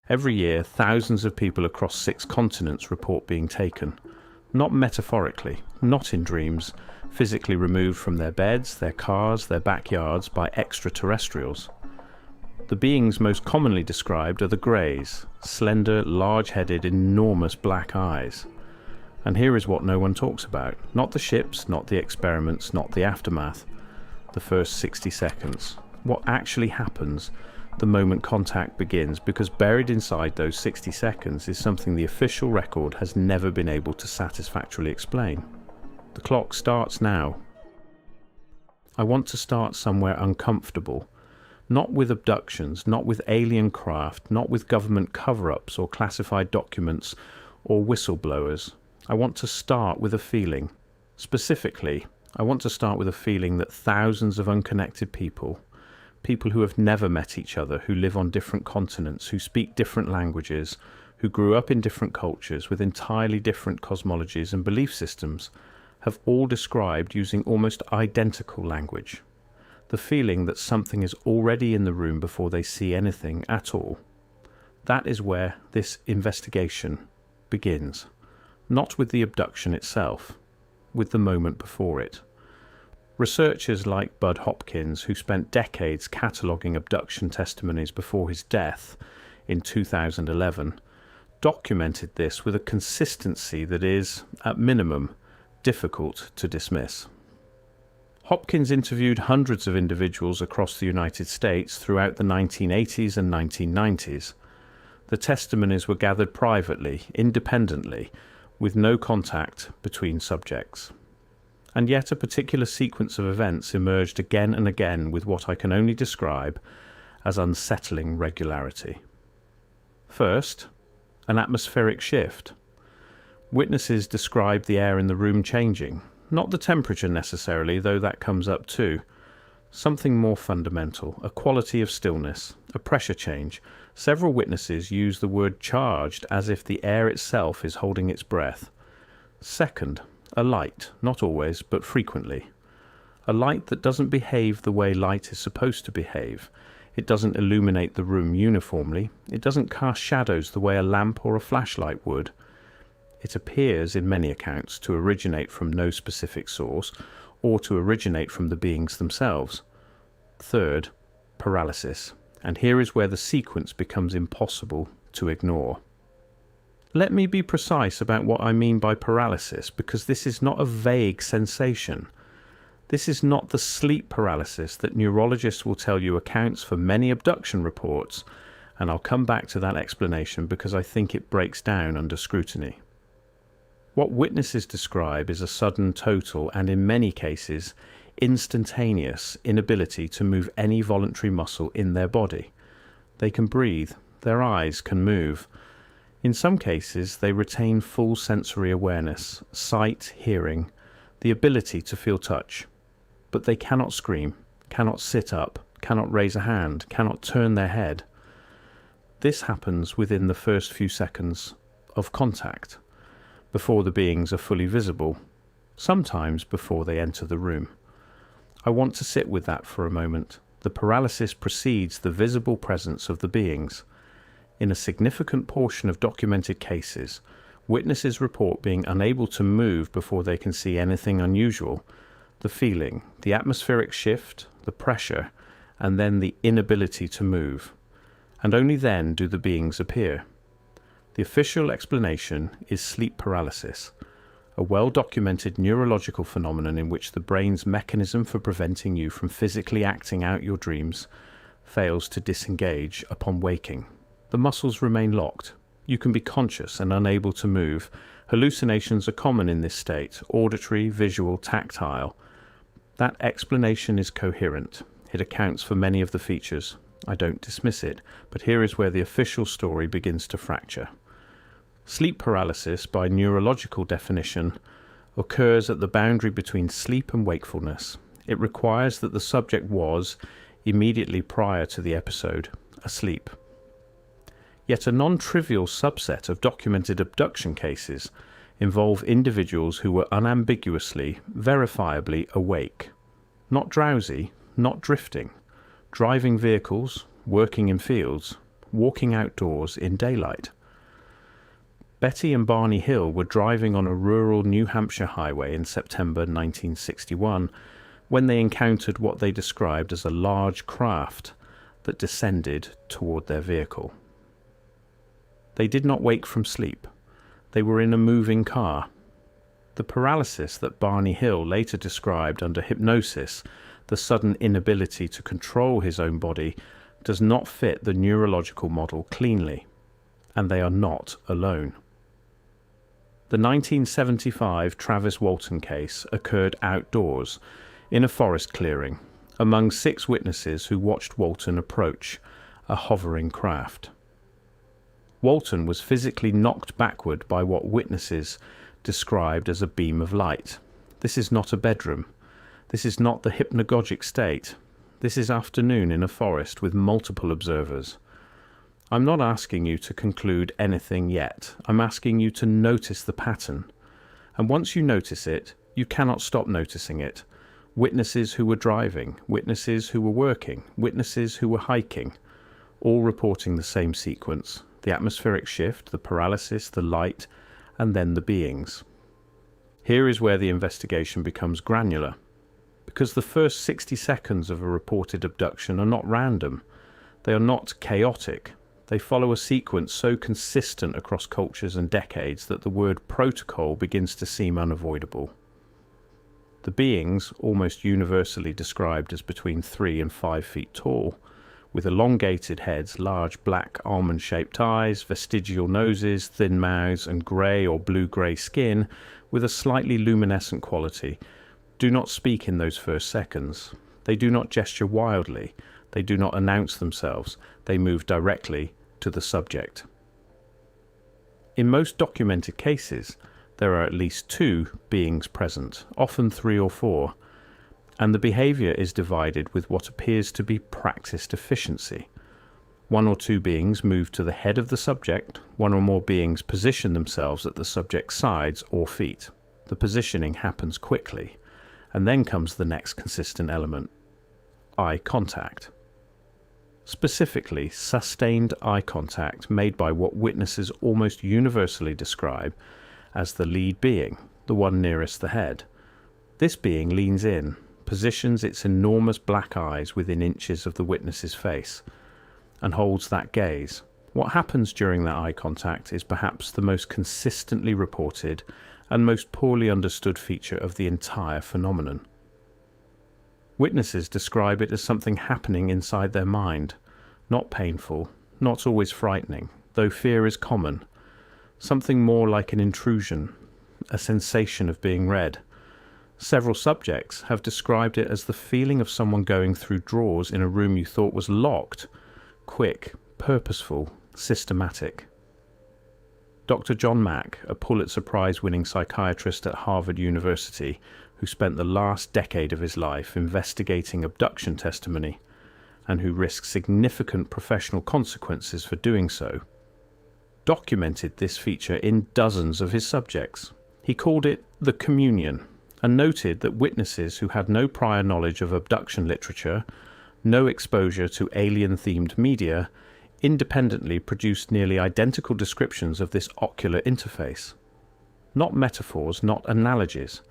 Every year, thousands of people across 6 continents report being taken. Not metaphorically, not in dreams, physically removed from their beds, their cars, their backyards by extraterrestrials. The beings most commonly described are the Greys, slender, large-headed, enormous black eyes. And here is what no one talks about. Not the ships, not the experiments, not the aftermath. The first 60 seconds. What actually happens the moment contact begins, because buried inside those 60 seconds is something the official record has never been able to satisfactorily explain. The clock starts now. I want to start somewhere uncomfortable. Not with abductions, not with alien craft, not with government cover-ups or classified documents or whistleblowers. I want to start with a feeling. Specifically, I want to start with a feeling that thousands of unconnected people who have never met each other, who live on different continents, who speak different languages, who grew up in different cultures with entirely different cosmologies and belief systems, have all described using almost identical language. The feeling that something is already in the room before they see anything at all. That is where this investigation begins. Not with the abduction itself, with the moment before it. Researchers like Bud Hopkins, who spent decades cataloguing abduction testimonies before his death in 2011, documented this with a consistency that is, at minimum, difficult to dismiss. Hopkins interviewed hundreds of individuals across the United States throughout the 1980s and 1990s. The testimonies were gathered privately, independently, with no contact between subjects. And yet a particular sequence of events emerged again and again with what I can only describe as unsettling regularity. First, an atmospheric shift. Witnesses described the air in the room changing, not the temperature necessarily, though that comes up too. Something more fundamental, a quality of stillness, a pressure change. Several witnesses use the word charged as if the air itself is holding its breath. Second, a light, not always, but frequently. A light that doesn't behave the way light is supposed to behave. It doesn't illuminate the room uniformly. It doesn't cast shadows the way a lamp or a flashlight would. It appears, in many accounts, to originate from no specific source, or to originate from the beings themselves. Third, paralysis. And here is where the sequence becomes impossible to ignore. Let me be precise about what I mean by paralysis, because this is not a vague sensation. This is not the sleep paralysis that neurologists will tell you accounts for many abduction reports, and I'll come back to that explanation because I think it breaks down under scrutiny. What witnesses describe is a sudden, total, and in many cases, instantaneous inability to move any voluntary muscle in their body. They can breathe, their eyes can move. In some cases, they retain full sensory awareness, sight, hearing, the ability to feel touch. But they cannot scream, cannot sit up, cannot raise a hand, cannot turn their head. This happens within the first few seconds of contact, before the beings are fully visible, sometimes before they enter the room. I want to sit with that for a moment. The paralysis precedes the visible presence of the beings. In a significant portion of documented cases, witnesses report being unable to move before they can see anything unusual. The feeling, the atmospheric shift, the pressure, and then the inability to move. And only then do the beings appear. The official explanation is sleep paralysis, a well-documented neurological phenomenon in which the brain's mechanism for preventing you from physically acting out your dreams fails to disengage upon waking. The muscles remain locked. You can be conscious and unable to move. Hallucinations are common in this state, auditory, visual, tactile. That explanation is coherent. It accounts for many of the features. I don't dismiss it, but here is where the official story begins to fracture. Sleep paralysis, by neurological definition, occurs at the boundary between sleep and wakefulness. It requires that the subject was, immediately prior to the episode, asleep. Yet a non-trivial subset of documented abduction cases involve individuals who were unambiguously, verifiably awake. Not drowsy, not drifting, driving vehicles, working in fields, walking outdoors in daylight. Betty and Barney Hill were driving on a rural New Hampshire highway in September 1961 when they encountered what they described as a large craft that descended toward their vehicle. They did not wake from sleep. They were in a moving car. The paralysis that Barney Hill later described under hypnosis, the sudden inability to control his own body, does not fit the neurological model cleanly, and they are not alone. The 1975 Travis Walton case occurred outdoors, in a forest clearing, among 6 witnesses who watched Walton approach a hovering craft. Walton was physically knocked backward by what witnesses described as a beam of light. This is not a bedroom. This is not the hypnagogic state. This is afternoon in a forest with multiple observers. I'm not asking you to conclude anything yet. I'm asking you to notice the pattern. And once you notice it, you cannot stop noticing it. Witnesses who were driving, witnesses who were working, witnesses who were hiking, all reporting the same sequence: the atmospheric shift, the paralysis, the light, and then the beings. Here is where the investigation becomes granular, because the first 60 seconds of a reported abduction are not random. They are not chaotic. They follow a sequence so consistent across cultures and decades that the word protocol begins to seem unavoidable. The beings, almost universally described as between 3 and 5 feet tall, with elongated heads, large black almond-shaped eyes, vestigial noses, thin mouths, and grey or blue-grey skin with a slightly luminescent quality, do not speak in those first seconds. They do not gesture wildly. They do not announce themselves. They move directly to the subject. In most documented cases, there are at least 2 beings present, often 3 or 4, and the behaviour is divided with what appears to be practiced efficiency. 1 or 2 beings move to the head of the subject. 1 or more beings position themselves at the subject's sides or feet. The positioning happens quickly, and then comes the next consistent element: eye contact. Specifically, sustained eye contact made by what witnesses almost universally describe as the lead being, the one nearest the head. This being leans in, positions its enormous black eyes within inches of the witness's face, and holds that gaze. What happens during that eye contact is perhaps the most consistently reported and most poorly understood feature of the entire phenomenon. Witnesses describe it as something happening inside their mind, not painful, not always frightening, though fear is common, something more like an intrusion, a sensation of being read. Several subjects have described it as the feeling of someone going through drawers in a room you thought was locked, quick, purposeful, systematic. Dr. John Mack, a Pulitzer Prize-winning psychiatrist at Harvard University, who spent the last decade of his life investigating abduction testimony, and who risked significant professional consequences for doing so, documented this feature in dozens of his subjects. He called it the communion, and noted that witnesses who had no prior knowledge of abduction literature, no exposure to alien-themed media, independently produced nearly identical descriptions of this ocular interface. Not metaphors, not analogies.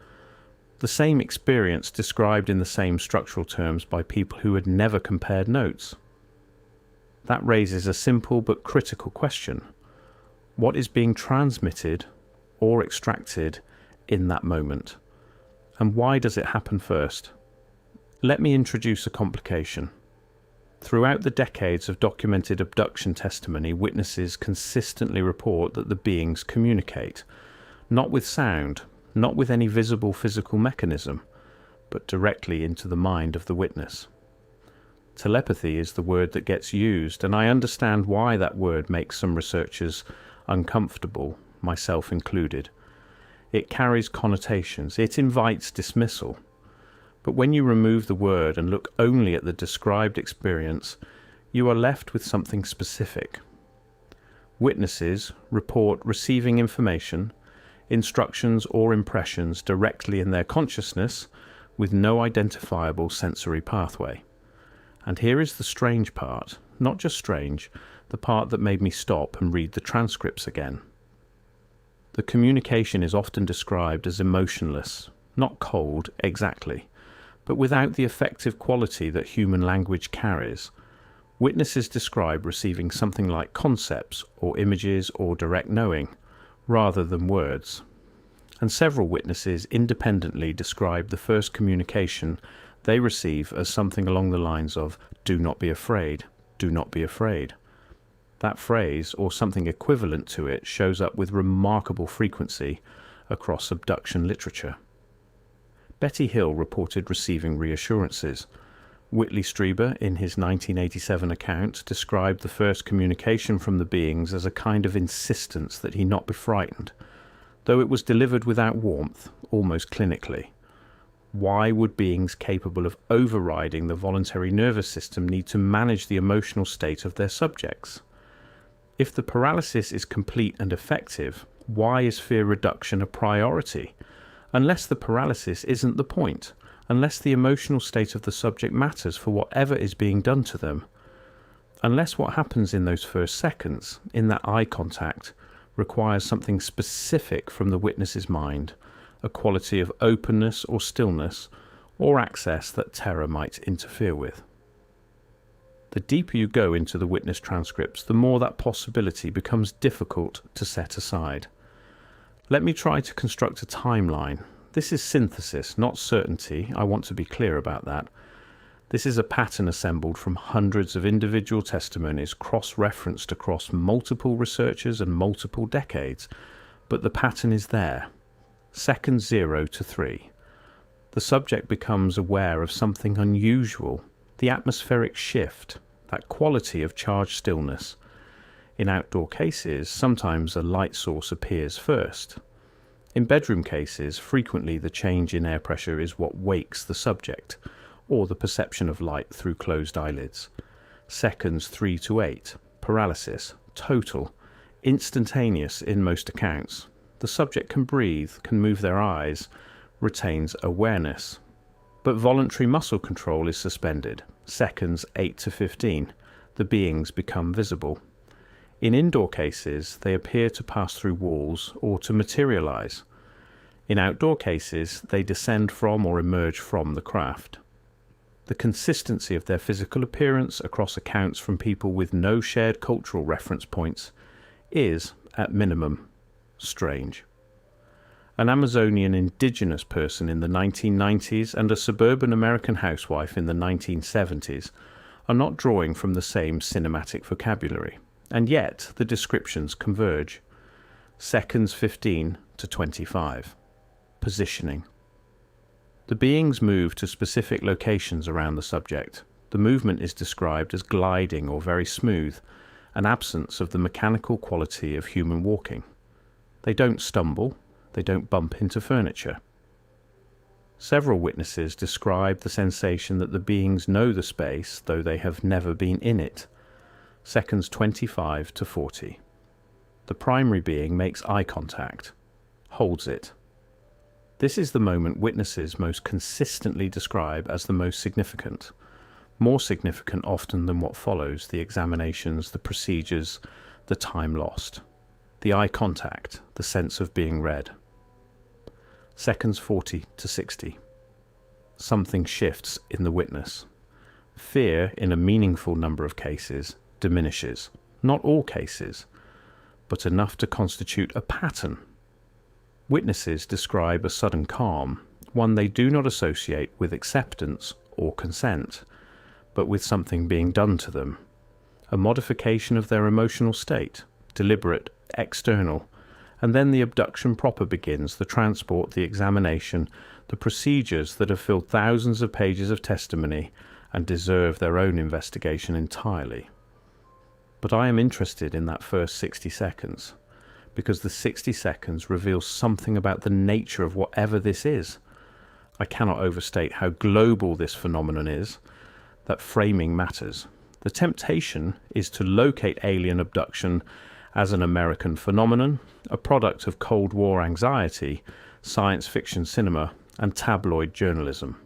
The same experience described in the same structural terms by people who had never compared notes. That raises a simple but critical question. What is being transmitted or extracted in that moment? And why does it happen first? Let me introduce a complication. Throughout the decades of documented abduction testimony, witnesses consistently report that the beings communicate, not with sound, not with any visible physical mechanism, but directly into the mind of the witness. Telepathy is the word that gets used, and I understand why that word makes some researchers uncomfortable, myself included. It carries connotations, it invites dismissal. But when you remove the word and look only at the described experience, you are left with something specific. Witnesses report receiving information, instructions or impressions directly in their consciousness with no identifiable sensory pathway. And here is the strange part, not just strange, the part that made me stop and read the transcripts again. The communication is often described as emotionless, not cold exactly, but without the effective quality that human language carries. Witnesses describe receiving something like concepts or images or direct knowing, rather than words. And several witnesses independently describe the first communication they receive as something along the lines of, "Do not be afraid, do not be afraid." That phrase, or something equivalent to it, shows up with remarkable frequency across abduction literature. Betty Hill reported receiving reassurances. Whitley Strieber, in his 1987 account, described the first communication from the beings as a kind of insistence that he not be frightened, though it was delivered without warmth, almost clinically. Why would beings capable of overriding the voluntary nervous system need to manage the emotional state of their subjects? If the paralysis is complete and effective, why is fear reduction a priority? Unless the paralysis isn't the point, unless the emotional state of the subject matters for whatever is being done to them, unless what happens in those first seconds, in that eye contact, requires something specific from the witness's mind, a quality of openness or stillness, or access that terror might interfere with. The deeper you go into the witness transcripts, the more that possibility becomes difficult to set aside. Let me try to construct a timeline. This is synthesis, not certainty. I want to be clear about that. This is a pattern assembled from hundreds of individual testimonies cross-referenced across multiple researchers and multiple decades, but the pattern is there. Seconds 0 to 3. The subject becomes aware of something unusual, the atmospheric shift, that quality of charged stillness. In outdoor cases, sometimes a light source appears first. In bedroom cases, frequently the change in air pressure is what wakes the subject, or the perception of light through closed eyelids. Seconds 3 to 8. Paralysis. Total. Instantaneous in most accounts. The subject can breathe, can move their eyes, retains awareness. But voluntary muscle control is suspended. Seconds 8 to 15. The beings become visible. In indoor cases, they appear to pass through walls or to materialize. In outdoor cases, they descend from or emerge from the craft. The consistency of their physical appearance across accounts from people with no shared cultural reference points is, at minimum, strange. An Amazonian indigenous person in the 1990s and a suburban American housewife in the 1970s are not drawing from the same cinematic vocabulary, and yet the descriptions converge. Seconds 15 to 25. Positioning. The beings move to specific locations around the subject. The movement is described as gliding or very smooth, an absence of the mechanical quality of human walking. They don't stumble, they don't bump into furniture. Several witnesses describe the sensation that the beings know the space, though they have never been in it. Seconds 25 to 40. The primary being makes eye contact, holds it. This is the moment witnesses most consistently describe as the most significant, more significant often than what follows: the examinations, the procedures, the time lost. The eye contact, the sense of being read. Seconds 40 to 60. Something shifts in the witness. Fear, in a meaningful number of cases, diminishes. Not all cases, but enough to constitute a pattern. Witnesses describe a sudden calm, one they do not associate with acceptance or consent, but with something being done to them. A modification of their emotional state, deliberate, external, and then the abduction proper begins, the transport, the examination, the procedures that have filled thousands of pages of testimony and deserve their own investigation entirely. But I am interested in that first 60 seconds, because the 60 seconds reveals something about the nature of whatever this is. I cannot overstate how global this phenomenon is, that framing matters. The temptation is to locate alien abduction as an American phenomenon, a product of Cold War anxiety, science fiction cinema, and tabloid journalism.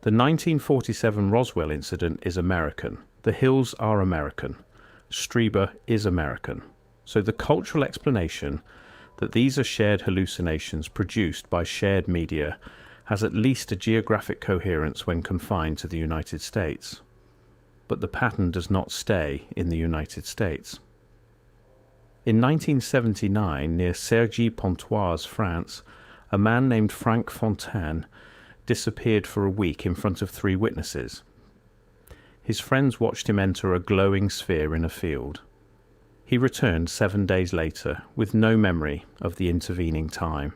The 1947 Roswell incident is American. The hills are American. Strieber is American. So the cultural explanation that these are shared hallucinations produced by shared media has at least a geographic coherence when confined to the United States. But the pattern does not stay in the United States. In 1979, near Cergy-Pontoise, France, a man named Frank Fontaine disappeared for a week in front of 3 witnesses. His friends watched him enter a glowing sphere in a field. He returned 7 days later with no memory of the intervening time.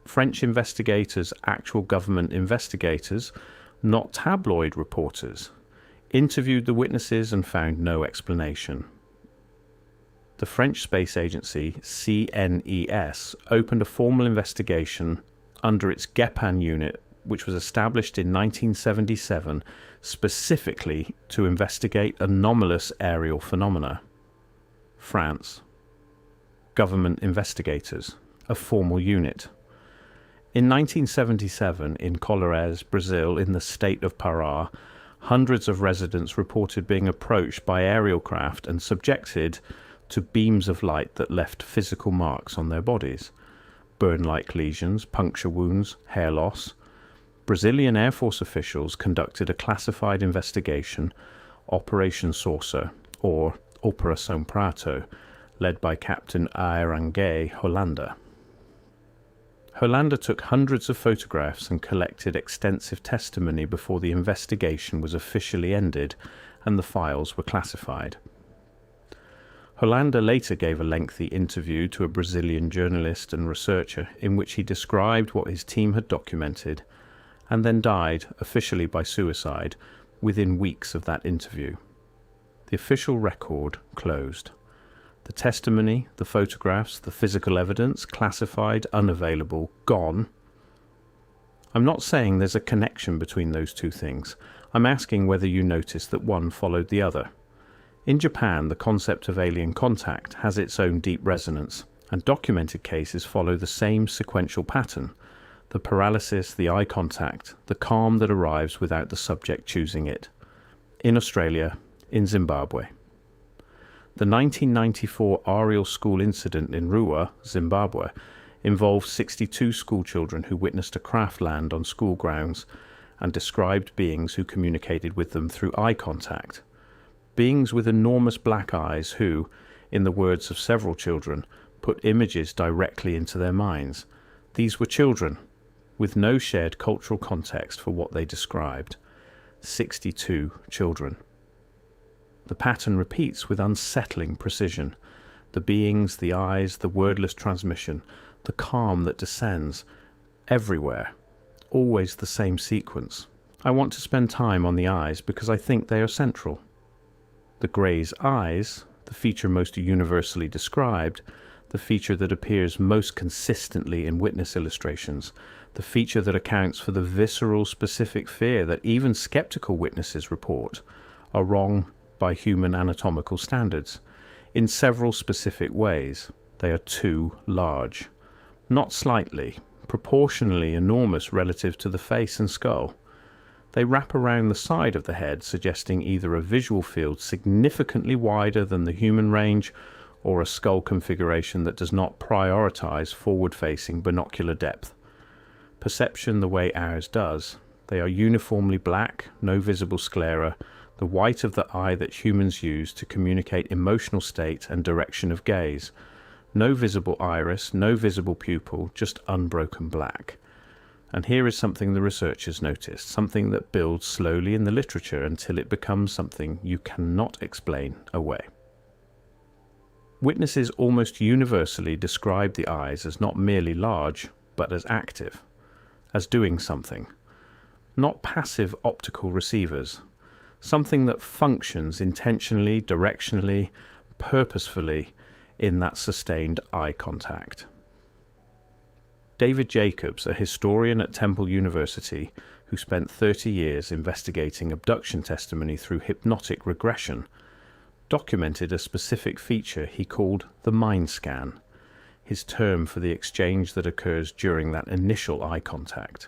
French investigators, actual government investigators, not tabloid reporters, interviewed the witnesses and found no explanation. The French space agency CNES opened a formal investigation under its GEPAN unit, which was established in 1977 specifically to investigate anomalous aerial phenomena. France. Government investigators, a formal unit. In 1977, in Colares, Brazil, in the state of Pará, hundreds of residents reported being approached by aerial craft and subjected to beams of light that left physical marks on their bodies. Burn-like lesions, puncture wounds, hair loss. Brazilian Air Force officials conducted a classified investigation, Operation Saucer, or Operação Prato, led by Captain Arangues Hollander. Hollander took hundreds of photographs and collected extensive testimony before the investigation was officially ended and the files were classified. Hollander later gave a lengthy interview to a Brazilian journalist and researcher in which he described what his team had documented, and then died, officially by suicide, within weeks of that interview. The official record closed. The testimony, the photographs, the physical evidence, classified, unavailable, gone. I'm not saying there's a connection between those two things. I'm asking whether you noticed that one followed the other. In Japan, the concept of alien contact has its own deep resonance, and documented cases follow the same sequential pattern: the paralysis, the eye contact, the calm that arrives without the subject choosing it. In Australia, in Zimbabwe. The 1994 Ariel school incident in Ruwa, Zimbabwe, involved 62 schoolchildren who witnessed a craft land on school grounds and described beings who communicated with them through eye contact. Beings with enormous black eyes who, in the words of several children, put images directly into their minds. These were children, with no shared cultural context for what they described. 62 children. The pattern repeats with unsettling precision. The beings, the eyes, the wordless transmission, the calm that descends, everywhere, always the same sequence. I want to spend time on the eyes because I think they are central. The Grey's eyes, the feature most universally described, the feature that appears most consistently in witness illustrations, the feature that accounts for the visceral specific fear that even skeptical witnesses report, are wrong by human anatomical standards. In several specific ways, they are too large. Not slightly, proportionally enormous relative to the face and skull. They wrap around the side of the head, suggesting either a visual field significantly wider than the human range or a skull configuration that does not prioritize forward-facing binocular depth. Perception the way ours does. They are uniformly black, no visible sclera, the white of the eye that humans use to communicate emotional state and direction of gaze. No visible iris, no visible pupil, just unbroken black. And here is something the researchers noticed, something that builds slowly in the literature until it becomes something you cannot explain away. Witnesses almost universally describe the eyes as not merely large, but as active, as doing something. Not passive optical receivers, something that functions intentionally, directionally, purposefully in that sustained eye contact. David Jacobs, a historian at Temple University who spent 30 years investigating abduction testimony through hypnotic regression, documented a specific feature he called the mind scan, his term for the exchange that occurs during that initial eye contact.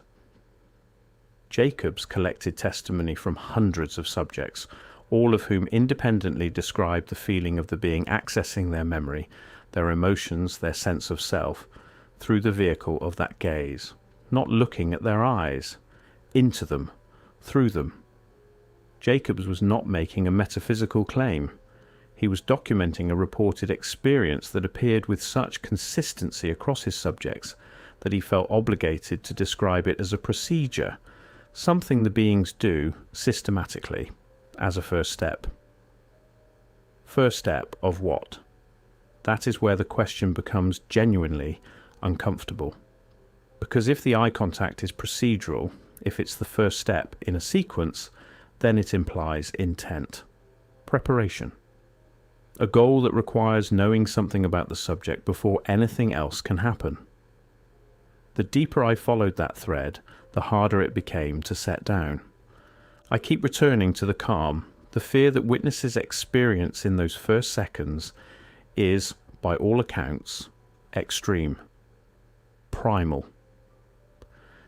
Jacobs collected testimony from hundreds of subjects, all of whom independently describe the feeling of the being accessing their memory, their emotions, their sense of self, through the vehicle of that gaze, not looking at their eyes, into them, through them. Jacobs was not making a metaphysical claim. He was documenting a reported experience that appeared with such consistency across his subjects that he felt obligated to describe it as a procedure, something the beings do systematically, as a first step. First step of what? That is where the question becomes genuinely uncomfortable. Because if the eye contact is procedural, if it's the first step in a sequence, then it implies intent, preparation, a goal that requires knowing something about the subject before anything else can happen. The deeper I followed that thread, the harder it became to set down. I keep returning to the calm. The fear that witnesses experience in those first seconds is, by all accounts, extreme, primal.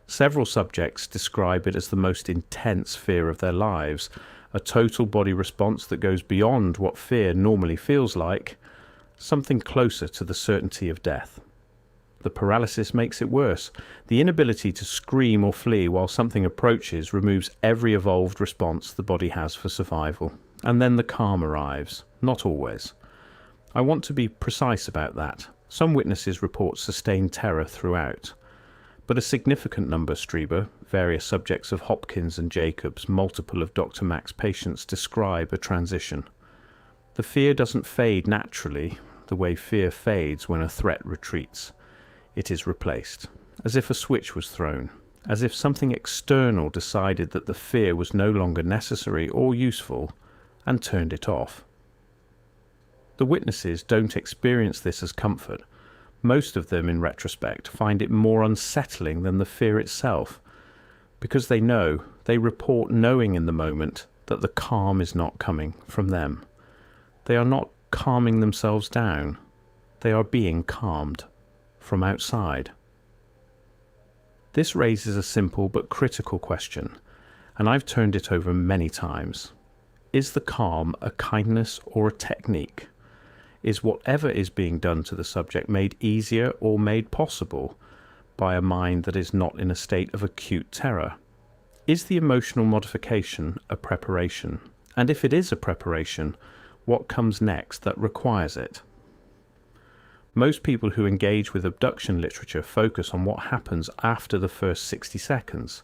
Several subjects describe it as the most intense fear of their lives, a total body response that goes beyond what fear normally feels like, something closer to the certainty of death. The paralysis makes it worse. The inability to scream or flee while something approaches removes every evolved response the body has for survival. And then the calm arrives. Not always. I want to be precise about that. Some witnesses report sustained terror throughout. But a significant number, Strieber, various subjects of Hopkins and Jacobs, multiple of Dr. Mack's patients, describe a transition. The fear doesn't fade naturally, the way fear fades when a threat retreats. It is replaced, as if a switch was thrown, as if something external decided that the fear was no longer necessary or useful, and turned it off. The witnesses don't experience this as comfort. Most of them, in retrospect, find it more unsettling than the fear itself, because they report knowing in the moment that the calm is not coming from them. They are not calming themselves down. They are being calmed from outside. This raises a simple but critical question, and I've turned it over many times. Is the calm a kindness or a technique? Is whatever is being done to the subject made easier or made possible by a mind that is not in a state of acute terror? Is the emotional modification a preparation? And if it is a preparation, what comes next that requires it? Most people who engage with abduction literature focus on what happens after the first 60 seconds,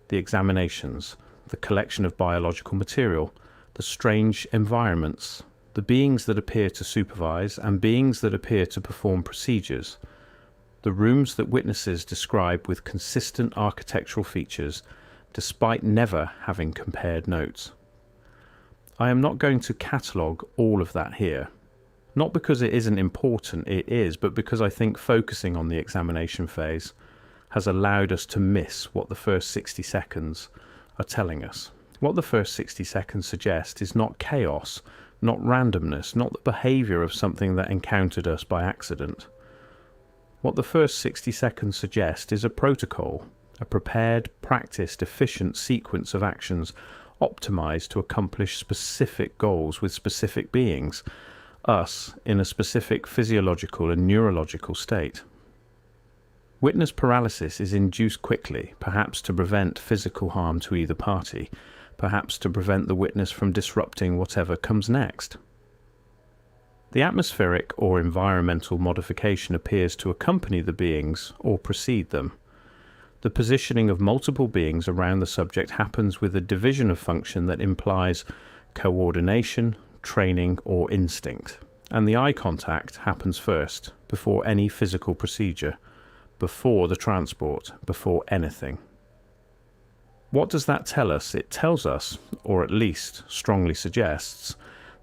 the examinations, the collection of biological material, the strange environments, the beings that appear to supervise and beings that appear to perform procedures, the rooms that witnesses describe with consistent architectural features, despite never having compared notes. I am not going to catalogue all of that here. Not because it isn't important, it is, but because I think focusing on the examination phase has allowed us to miss what the first 60 seconds are telling us. What the first 60 seconds suggest is not chaos, not randomness, not the behaviour of something that encountered us by accident. What the first 60 seconds suggest is a protocol, a prepared, practiced, efficient sequence of actions optimised to accomplish specific goals with specific beings, us in a specific physiological and neurological state. Witness paralysis is induced quickly, perhaps to prevent physical harm to either party, perhaps to prevent the witness from disrupting whatever comes next. The atmospheric or environmental modification appears to accompany the beings or precede them. The positioning of multiple beings around the subject happens with a division of function that implies coordination, training, or instinct, and the eye contact happens first, before any physical procedure, before the transport, before anything. What does that tell us? It tells us, or at least strongly suggests,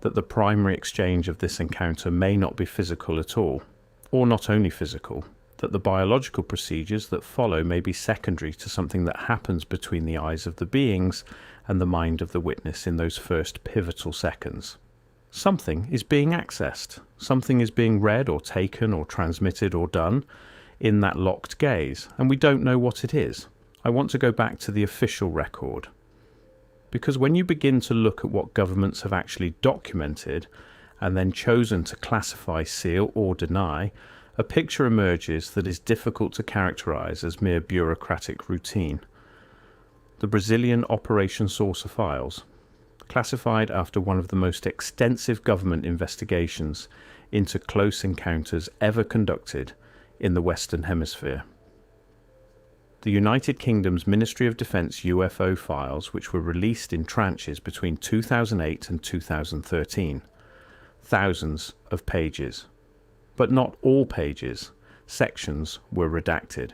that the primary exchange of this encounter may not be physical at all, or not only physical, that the biological procedures that follow may be secondary to something that happens between the eyes of the beings and the mind of the witness in those first pivotal seconds. Something is being accessed, something is being read or taken or transmitted or done in that locked gaze, and we don't know what it is. I want to go back to the official record. Because when you begin to look at what governments have actually documented and then chosen to classify, seal or deny, a picture emerges that is difficult to characterize as mere bureaucratic routine. The Brazilian Operation Saucer files, classified after one of the most extensive government investigations into close encounters ever conducted in the Western Hemisphere. The United Kingdom's Ministry of Defence UFO files, which were released in tranches between 2008 and 2013. Thousands of pages. But not all pages. Sections were redacted.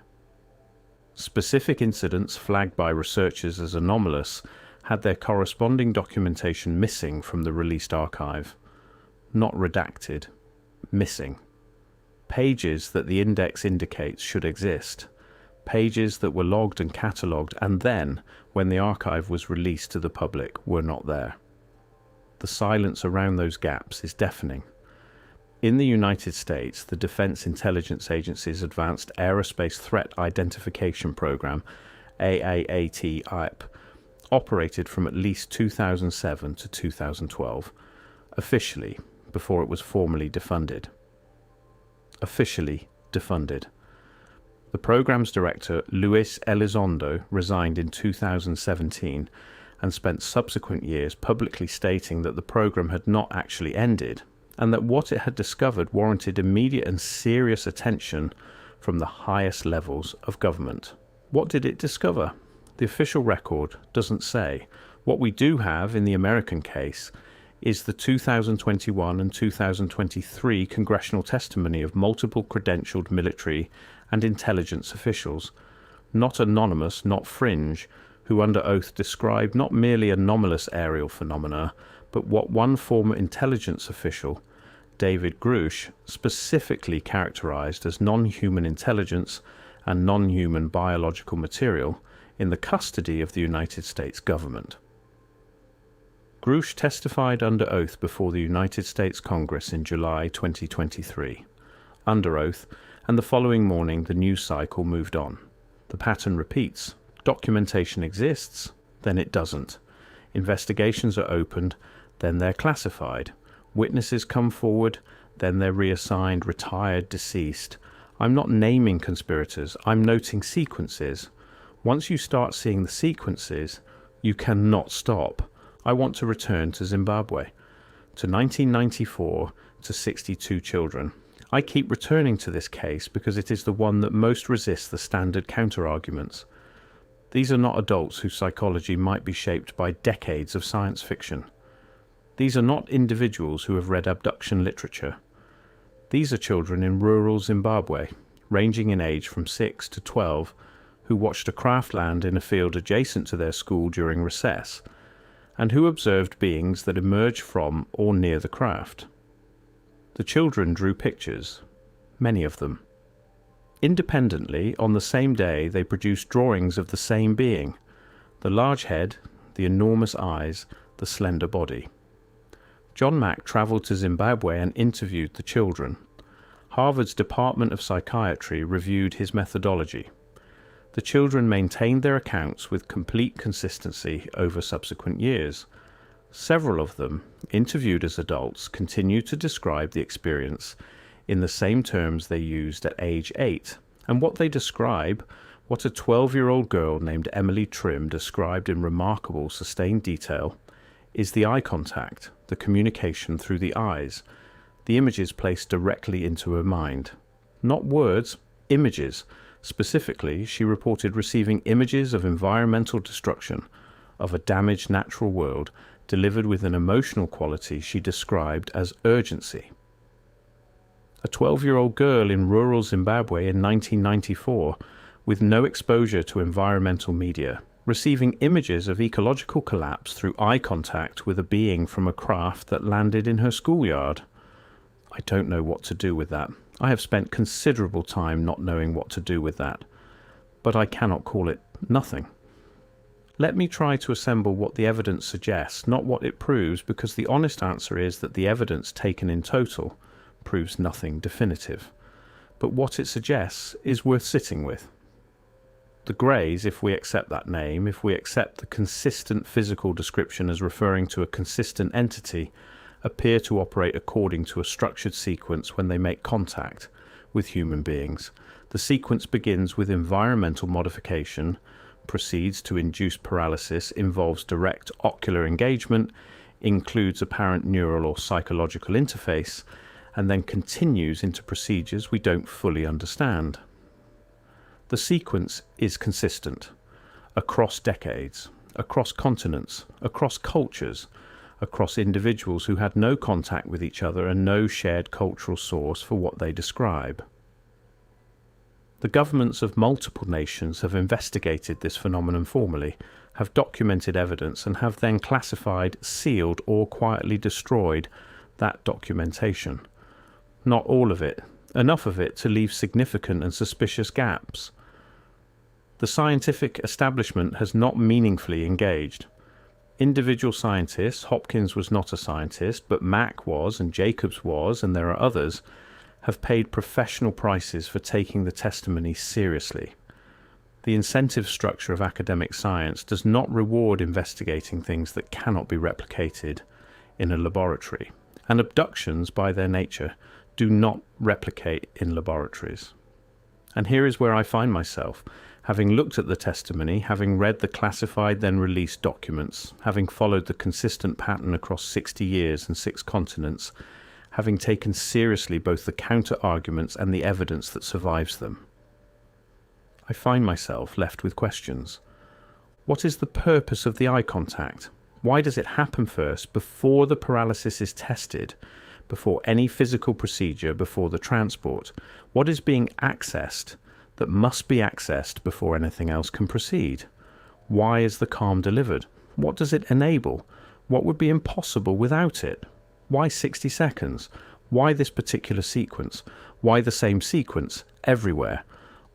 Specific incidents flagged by researchers as anomalous had their corresponding documentation missing from the released archive. Not redacted. Missing. Pages that the index indicates should exist. Pages that were logged and catalogued and then, when the archive was released to the public, were not there. The silence around those gaps is deafening. In the United States, the Defense Intelligence Agency's Advanced Aerospace Threat Identification Program, AAAT-IAP, operated from at least 2007 to 2012, officially, before it was formally defunded. Officially defunded. The program's director, Luis Elizondo, resigned in 2017 and spent subsequent years publicly stating that the program had not actually ended and that what it had discovered warranted immediate and serious attention from the highest levels of government. What did it discover? The official record doesn't say. What we do have in the American case is the 2021 and 2023 congressional testimony of multiple credentialed military and intelligence officials, not anonymous, not fringe, who under oath described not merely anomalous aerial phenomena, but what one former intelligence official, David Grush, specifically characterized as non-human intelligence and non-human biological material in the custody of the United States government. Grush testified under oath before the United States Congress in July 2023. Under oath, and the following morning the news cycle moved on. The pattern repeats. Documentation exists, then it doesn't. Investigations are opened, then they're classified. Witnesses come forward, then they're reassigned, retired, deceased. I'm not naming conspirators, I'm noting sequences. Once you start seeing the sequences, you cannot stop. I want to return to Zimbabwe, to 1994, to 62 children. I keep returning to this case because it is the one that most resists the standard counter-arguments. These are not adults whose psychology might be shaped by decades of science fiction. These are not individuals who have read abduction literature. These are children in rural Zimbabwe, ranging in age from 6 to 12, who watched a craft land in a field adjacent to their school during recess, and who observed beings that emerged from or near the craft. The children drew pictures, many of them. Independently, on the same day, they produced drawings of the same being, the large head, the enormous eyes, the slender body. John Mack travelled to Zimbabwe and interviewed the children. Harvard's Department of Psychiatry reviewed his methodology. The children maintained their accounts with complete consistency over subsequent years. Several of them, interviewed as adults, continued to describe the experience in the same terms they used at age 8. And what they describe, what a 12-year-old girl named Emily Trim described in remarkable, sustained detail, is the eye contact, the communication through the eyes, the images placed directly into her mind. Not words, images. Specifically, she reported receiving images of environmental destruction, of a damaged natural world, delivered with an emotional quality she described as urgency. A 12-year-old girl in rural Zimbabwe in 1994, with no exposure to environmental media, receiving images of ecological collapse through eye contact with a being from a craft that landed in her schoolyard. I don't know what to do with that. I have spent considerable time not knowing what to do with that. But I cannot call it nothing. Let me try to assemble what the evidence suggests, not what it proves, because the honest answer is that the evidence taken in total proves nothing definitive. But what it suggests is worth sitting with. The Greys, if we accept that name, if we accept the consistent physical description as referring to a consistent entity, appear to operate according to a structured sequence when they make contact with human beings. The sequence begins with environmental modification, proceeds to induce paralysis, involves direct ocular engagement, includes apparent neural or psychological interface, and then continues into procedures we don't fully understand. The sequence is consistent across decades, across continents, across cultures, across individuals who had no contact with each other and no shared cultural source for what they describe. The governments of multiple nations have investigated this phenomenon formally, have documented evidence, and have then classified, sealed, or quietly destroyed that documentation. Not all of it, enough of it to leave significant and suspicious gaps. The scientific establishment has not meaningfully engaged. Individual scientists, Hopkins was not a scientist, but Mack was, and Jacobs was, and there are others, have paid professional prices for taking the testimony seriously. The incentive structure of academic science does not reward investigating things that cannot be replicated in a laboratory, and abductions, by their nature, do not replicate in laboratories. And here is where I find myself, having looked at the testimony, having read the classified then released documents, having followed the consistent pattern across 60 years and 6 continents, having taken seriously both the counter-arguments and the evidence that survives them. I find myself left with questions. What is the purpose of the eye contact? Why does it happen first, before the paralysis is tested, before any physical procedure, before the transport? What is being accessed that must be accessed before anything else can proceed? Why is the calm delivered? What does it enable? What would be impossible without it? Why 60 seconds? Why this particular sequence? Why the same sequence everywhere?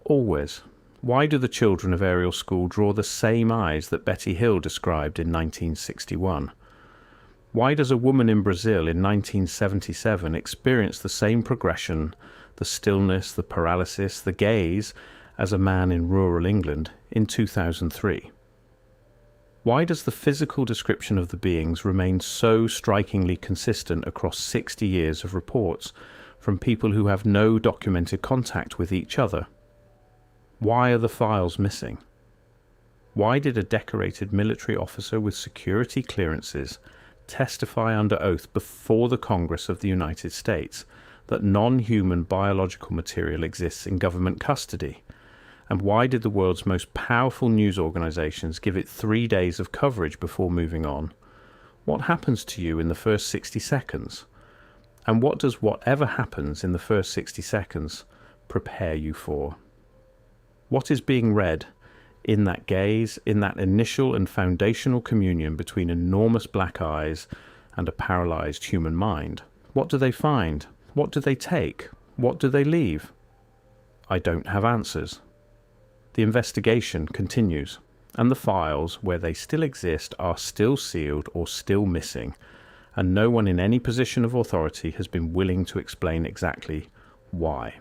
Always. Why do the children of Ariel School draw the same eyes that Betty Hill described in 1961? Why does a woman in Brazil in 1977 experience the same progression, the stillness, the paralysis, the gaze, as a man in rural England in 2003? Why does the physical description of the beings remain so strikingly consistent across 60 years of reports from people who have no documented contact with each other? Why are the files missing? Why did a decorated military officer with security clearances testify under oath before the Congress of the United States that non-human biological material exists in government custody? And why did the world's most powerful news organizations give it 3 days of coverage before moving on? What happens to you in the first 60 seconds? And what does whatever happens in the first 60 seconds prepare you for? What is being read in that gaze, in that initial and foundational communion between enormous black eyes and a paralyzed human mind? What do they find? What do they take? What do they leave? I don't have answers. The investigation continues, and the files, where they still exist, are still sealed or still missing, and no one in any position of authority has been willing to explain exactly why.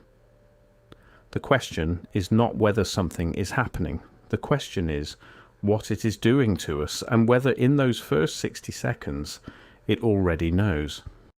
The question is not whether something is happening. The question is what it is doing to us, and whether in those first 60 seconds it already knows.